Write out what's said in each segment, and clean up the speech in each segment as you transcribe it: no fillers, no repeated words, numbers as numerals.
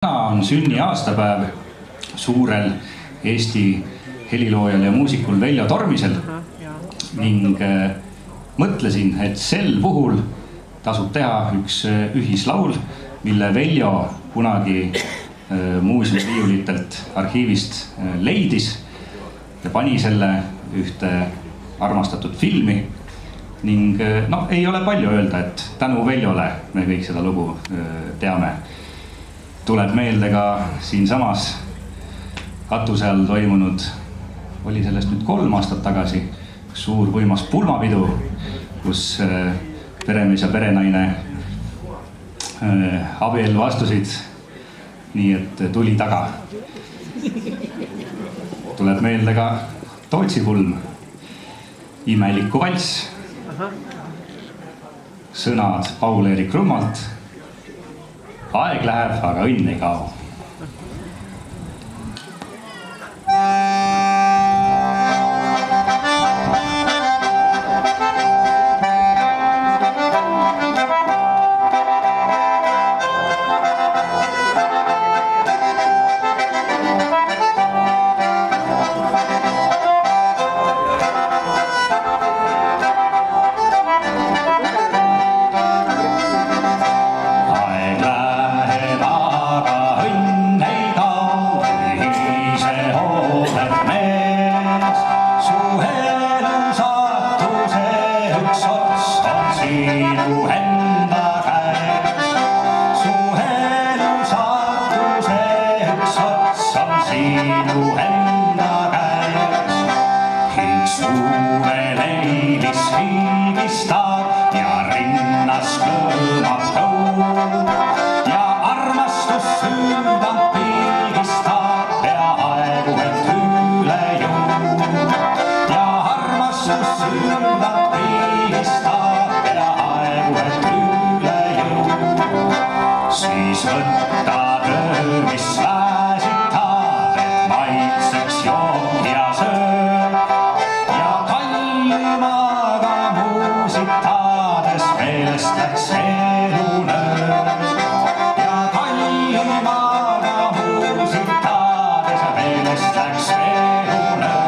Täna on sünniaastapäev suurel Eesti heliloojal ja muusikul Veljo Tormisel ning mõtlesin, et sel puhul tasub teha üks ühislaul, mille Veljo kunagi muuseumiviiulitelt arhiivist leidis ja pani selle ühte armastatud filmi. Ning ei ole palju öelda, et tänu Veljole me kõik seda lugu teame. Tuleb meelde ka siinsamas katuse all toimunud, oli sellest nüüd 3 aastat tagasi, suur võimas pulmapidu, kus peremees ja perenaine abiellu astusid, nii et tuli taga. Tuleb meelde ka Tootsi pulm, Imelikku valss, sõnad Paul-Eerik Rummalt. Aeg läheb, aga õnn ei kao. Sinu enda käes, su elu saatuse üks ots on sinu enda käes. Hing suveleilis hiigistab ja rinnas kõõmab tõud ja armastus süüdab pilgistab peaaegu et üle jõu ja armastus süüdab pilgistab. Siis võtta töö, mis väsitad, et maitseks jook ja sööb ja kallimaga muusitades meelest läks elu nööb ja kallimaga muusitades meelest läks elu nööb.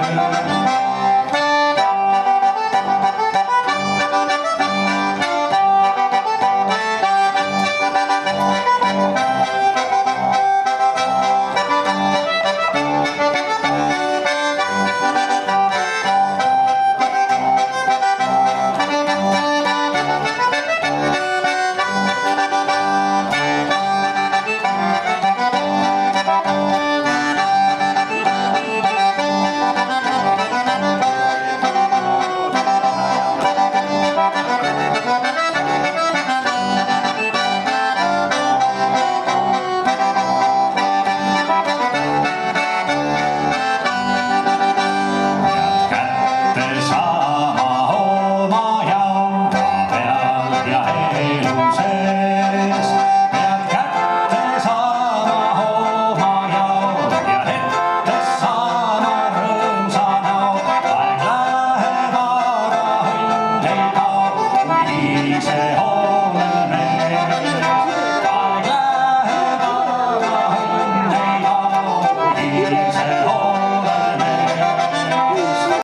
Say